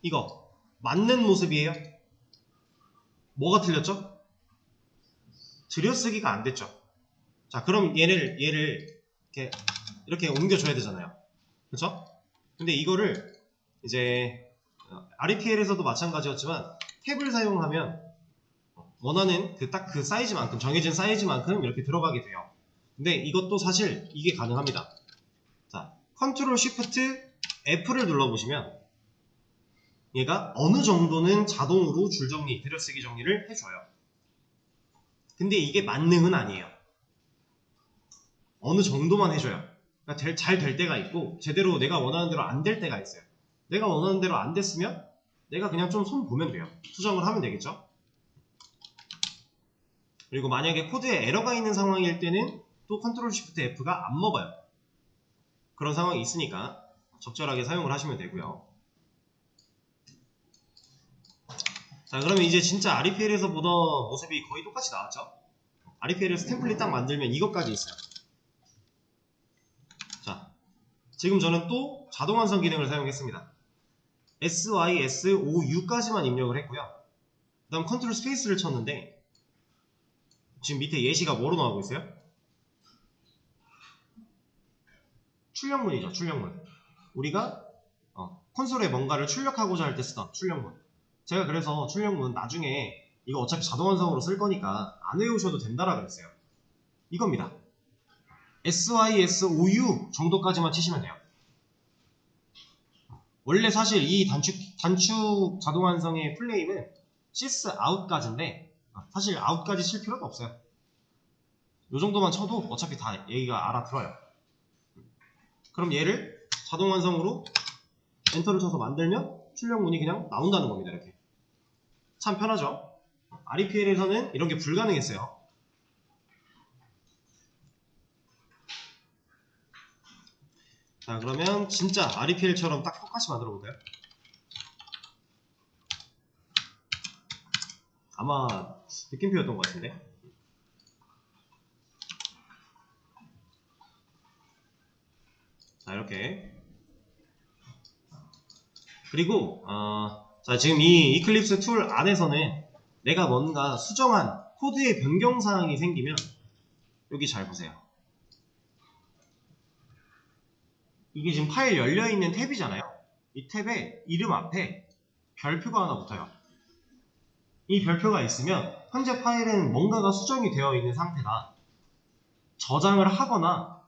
이거 맞는 모습이에요? 뭐가 틀렸죠? 들여쓰기가 안 됐죠. 자, 그럼 얘를 이렇게 옮겨줘야 되잖아요, 그쵸? 근데 이거를 이제 REPL에서도 마찬가지였지만 탭을 사용하면 원하는 딱 그 사이즈만큼, 정해진 사이즈만큼 이렇게 들어가게 돼요. 근데 이것도 사실 이게 가능합니다. 자, 컨트롤 쉬프트 F를 눌러보시면 얘가 어느 정도는 자동으로 줄정리, 들여쓰기 정리를 해줘요. 근데 이게 만능은 아니에요. 어느 정도만 해줘요. 그러니까 잘 될 때가 있고, 제대로 내가 원하는 대로 안 될 때가 있어요. 내가 원하는 대로 안 됐으면 내가 그냥 좀 손 보면 돼요. 수정을 하면 되겠죠. 그리고 만약에 코드에 에러가 있는 상황일 때는 또 컨트롤 쉬프트 F가 안 먹어요. 그런 상황이 있으니까 적절하게 사용을 하시면 되고요. 자, 그러면 이제 진짜 REPL에서 보던 모습이 거의 똑같이 나왔죠? REPL에서 템플릿 딱 만들면 이것까지 있어요. 자, 지금 저는 또 자동 완성 기능을 사용했습니다. SYSOU까지만 입력을 했고요. 그 다음 컨트롤 스페이스를 쳤는데, 지금 밑에 예시가 뭐로 나오고 있어요? 출력문이죠, 출력문. 우리가 콘솔에 뭔가를 출력하고자 할 때 쓰던 출력문. 제가 그래서 출력문 나중에 이거 어차피 자동 완성으로 쓸 거니까 안 외우셔도 된다라 그랬어요. 이겁니다. SYSOU 정도까지만 치시면 돼요. 원래 사실 이 단축 자동 완성의 플레임은 sys out까지인데, 사실 out까지 칠 필요도 없어요. 이 정도만 쳐도 어차피 다 얘기가 알아들어요. 그럼 얘를 자동 완성으로 엔터를 쳐서 만들면 출력문이 그냥 나온다는 겁니다. 이렇게. 참 편하죠? REPL에서는 이런 게 불가능했어요. 자, 그러면 진짜 REPL처럼 딱 똑같이 만들어 볼까요? 아마 느낌표였던 것 같은데. 자, 이렇게. 그리고 자, 지금 이 이클립스 툴 안에서는 내가 뭔가 수정한 코드의 변경사항이 생기면 여기 잘 보세요. 이게 지금 파일 열려있는 탭이잖아요. 이 탭에 이름 앞에 별표가 하나 붙어요. 이 별표가 있으면 현재 파일은 뭔가가 수정이 되어 있는 상태다. 저장을 하거나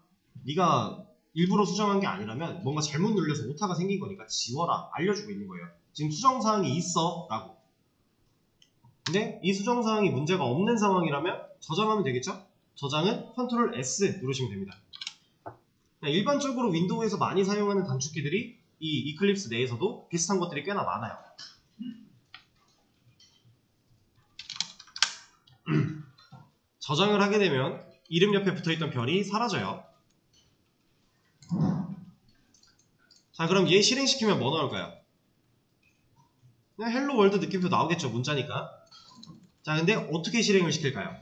네가 일부러 수정한 게 아니라면 뭔가 잘못 눌려서 오타가 생긴 거니까 지워라, 알려주고 있는 거예요. 지금 수정사항이 있어 라고. 근데 이 수정사항이 문제가 없는 상황이라면 저장하면 되겠죠? 저장은 컨트롤 S 누르시면 됩니다. 일반적으로 윈도우에서 많이 사용하는 단축키들이 이 이클립스 내에서도 비슷한 것들이 꽤나 많아요. 저장을 하게 되면 이름 옆에 붙어있던 별이 사라져요. 자, 그럼 얘 실행시키면 뭐 나올까요? 그냥 헬로 월드 느낌표 나오겠죠, 문자니까. 자, 근데 어떻게 실행을 시킬까요?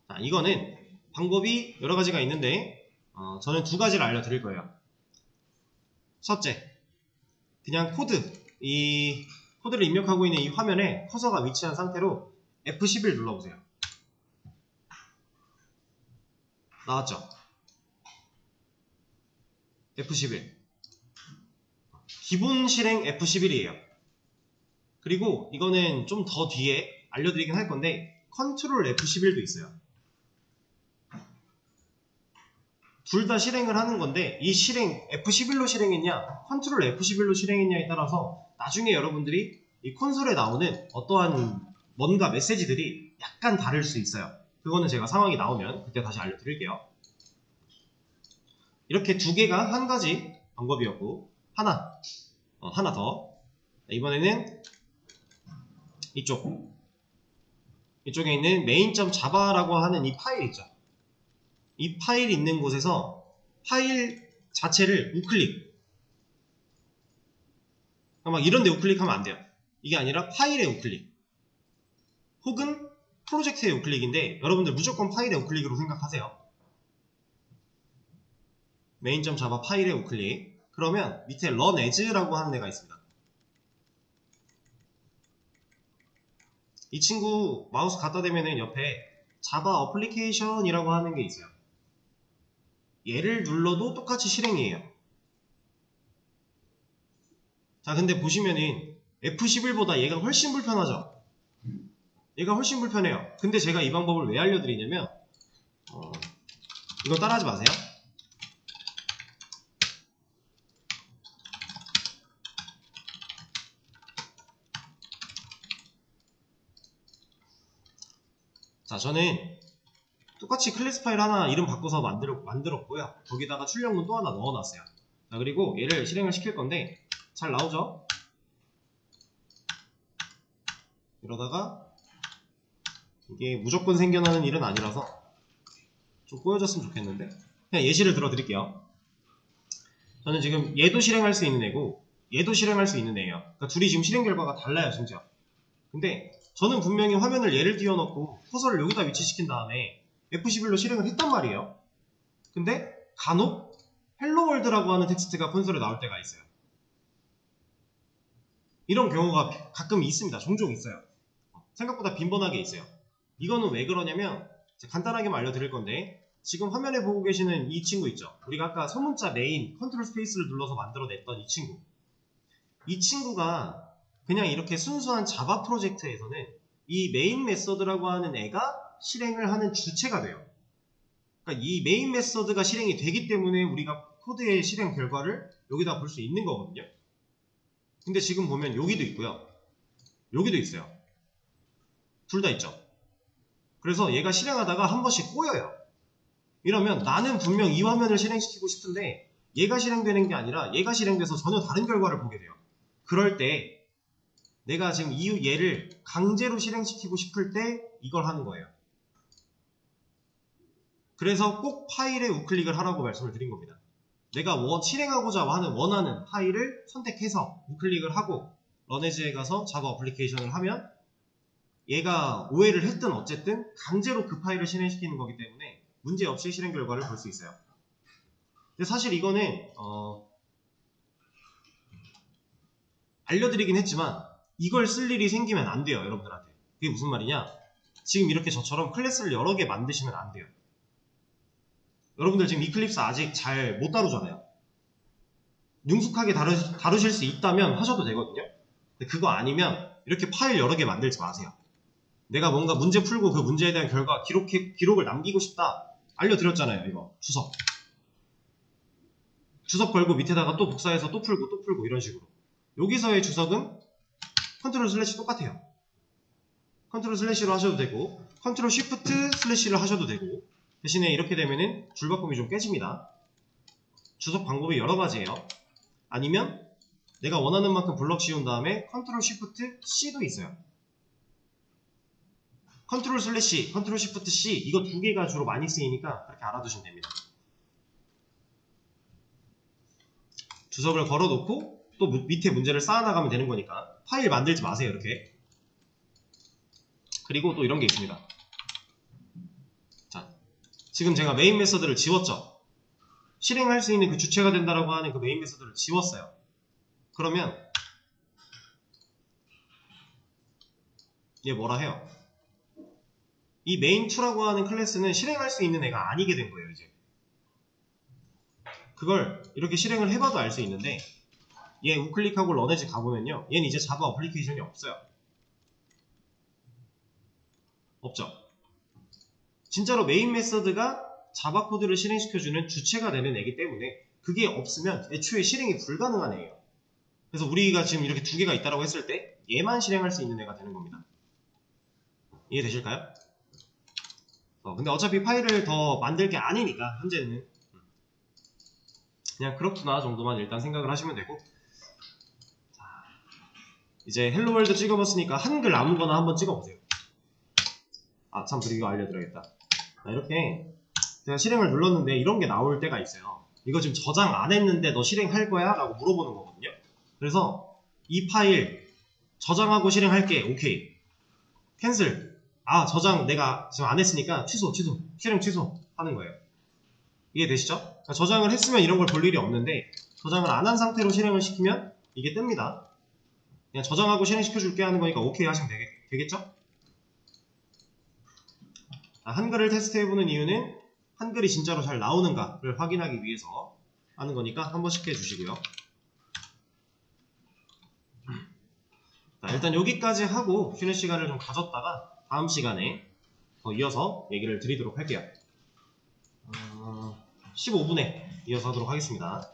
자, 이거는 방법이 여러 가지가 있는데 저는 두 가지를 알려드릴 거예요. 첫째, 그냥 이 코드를 입력하고 있는 이 화면에 커서가 위치한 상태로 F11 눌러보세요. 나왔죠? F11. 기본 실행 F11이에요. 그리고 이거는 좀 더 뒤에 알려드리긴 할 건데 컨트롤 F11도 있어요. 둘 다 실행을 하는 건데 이 실행 F11로 실행했냐 컨트롤 F11로 실행했냐에 따라서 나중에 여러분들이 이 콘솔에 나오는 어떠한 뭔가 메시지들이 약간 다를 수 있어요. 그거는 제가 상황이 나오면 그때 다시 알려드릴게요. 이렇게 두 개가 한 가지 방법이었고 하나 더. 이번에는 이쪽에 있는 main.java라고 하는 이 파일 있죠. 이 파일이 있는 곳에서 파일 자체를 우클릭. 막 이런 데 우클릭하면 안 돼요. 이게 아니라 파일에 우클릭. 혹은 프로젝트에 우클릭인데 여러분들 무조건 파일에 우클릭으로 생각하세요. main.java 파일에 우클릭. 그러면 밑에 run as라고 하는 애가 있습니다. 이 친구 마우스 갖다 대면은 옆에 자바 어플리케이션이라고 하는 게 있어요. 얘를 눌러도 똑같이 실행이에요. 자, 근데 보시면은 F11보다 얘가 훨씬 불편하죠? 얘가 훨씬 불편해요. 근데 제가 이 방법을 왜 알려드리냐면 이건 따라하지 마세요. 자, 저는 똑같이 클래스 파일 하나 이름 바꿔서 만들었고요. 거기다가 출력문 또 하나 넣어놨어요. 자, 그리고 얘를 실행을 시킬 건데 잘 나오죠? 이러다가 이게 무조건 생겨나는 일은 아니라서 좀 꼬여졌으면 좋겠는데 그냥 예시를 들어드릴게요. 저는 지금 얘도 실행할 수 있는 애고 얘도 실행할 수 있는 애예요. 그러니까 둘이 지금 실행 결과가 달라요, 심지어. 근데 저는 분명히 화면을 얘를 띄워놓고 커서를 여기다 위치시킨 다음에 F11로 실행을 했단 말이에요. 근데 간혹 헬로 월드라고 하는 텍스트가 콘솔에 나올 때가 있어요. 이런 경우가 가끔 있습니다. 종종 있어요. 생각보다 빈번하게 있어요. 이거는 왜 그러냐면 간단하게만 알려드릴 건데 지금 화면에 보고 계시는 이 친구 있죠. 우리가 아까 소문자 메인 컨트롤 스페이스를 눌러서 만들어냈던 이 친구가 그냥 이렇게 순수한 자바 프로젝트에서는 이 메인 메서드라고 하는 애가 실행을 하는 주체가 돼요. 그러니까 이 메인 메서드가 실행이 되기 때문에 우리가 코드의 실행 결과를 여기다 볼 수 있는 거거든요. 근데 지금 보면 여기도 있고요. 여기도 있어요. 둘 다 있죠. 그래서 얘가 실행하다가 한 번씩 꼬여요. 이러면 나는 분명 이 화면을 실행시키고 싶은데 얘가 실행되는 게 아니라 얘가 실행돼서 전혀 다른 결과를 보게 돼요. 그럴 때 내가 지금 이 얘를 강제로 실행시키고 싶을 때 이걸 하는 거예요. 그래서 꼭 파일에 우클릭을 하라고 말씀을 드린 겁니다. 내가 실행하고자 원하는 파일을 선택해서 우클릭을 하고 런에즈에 가서 자바 어플리케이션을 하면 얘가 오해를 했든 어쨌든 강제로 그 파일을 실행시키는 거기 때문에 문제없이 실행 결과를 볼 수 있어요. 근데 사실 이거는 알려드리긴 했지만 이걸 쓸 일이 생기면 안 돼요, 여러분들한테. 그게 무슨 말이냐? 지금 이렇게 저처럼 클래스를 여러 개 만드시면 안 돼요. 여러분들 지금 이클립스 아직 잘 못 다루잖아요. 능숙하게 다루실 수 있다면 하셔도 되거든요. 근데 그거 아니면 이렇게 파일 여러 개 만들지 마세요. 내가 뭔가 문제 풀고 그 문제에 대한 결과 기록을 남기고 싶다. 알려드렸잖아요. 이거 주석 걸고 밑에다가 또 복사해서 또 풀고 이런 식으로. 여기서의 주석은 컨트롤 슬래시 똑같아요. 컨트롤 슬래시로 하셔도 되고 컨트롤 쉬프트 슬래시를 하셔도 되고, 대신에 이렇게 되면은 줄바꿈이 좀 깨집니다. 주석 방법이 여러 가지예요. 아니면 내가 원하는 만큼 블럭 씌운 다음에 컨트롤 쉬프트 C도 있어요. 컨트롤 슬래시, 컨트롤 쉬프트 C, 이거 두 개가 주로 많이 쓰이니까 그렇게 알아두시면 됩니다. 주석을 걸어놓고 또 밑에 문제를 쌓아나가면 되는 거니까 파일 만들지 마세요. 이렇게. 그리고 또 이런 게 있습니다. 자, 지금 제가 메인 메서드를 지웠죠. 실행할 수 있는 그 주체가 된다라고 하는 그 메인 메서드를 지웠어요. 그러면 얘 뭐라 해요? 이 main2라고 하는 클래스는 실행할 수 있는 애가 아니게 된 거예요. 이제 그걸 이렇게 실행을 해봐도 알 수 있는데, 얘 우클릭하고 런에지 가보면요, 얘는 이제 자바 어플리케이션이 없어요. 없죠. 진짜로 메인 메서드가 자바 코드를 실행시켜주는 주체가 되는 애기 때문에 그게 없으면 애초에 실행이 불가능한 애예요. 그래서 우리가 지금 이렇게 두 개가 있다고 했을 때 얘만 실행할 수 있는 애가 되는 겁니다. 이해되실까요? 근데 어차피 파일을 더 만들 게 아니니까 현재는 그냥 그렇구나 정도만 일단 생각을 하시면 되고, 자, 이제 헬로월드 찍어봤으니까 한글 아무거나 한번 찍어보세요. 아 참, 그리고 이거 알려드려야겠다. 자, 이렇게 제가 실행을 눌렀는데 이런 게 나올 때가 있어요. 이거 지금 저장 안 했는데 너 실행할 거야? 라고 물어보는 거거든요. 그래서 이 파일 저장하고 실행할게. 오케이. 캔슬. 아, 저장 내가 지금 안 했으니까 취소. 실행 취소 하는 거예요. 이해되시죠? 그러니까 저장을 했으면 이런 걸 볼 일이 없는데, 저장을 안 한 상태로 실행을 시키면 이게 뜹니다. 그냥 저장하고 실행시켜줄게 하는 거니까 오케이 하시면 되겠죠? 한글을 테스트해보는 이유는 한글이 진짜로 잘 나오는가를 확인하기 위해서 하는 거니까 한 번씩 해주시고요. 자, 일단 여기까지 하고 쉬는 시간을 좀 가졌다가 다음 시간에 더 이어서 얘기를 드리도록 할게요. 15분에 이어서 하도록 하겠습니다.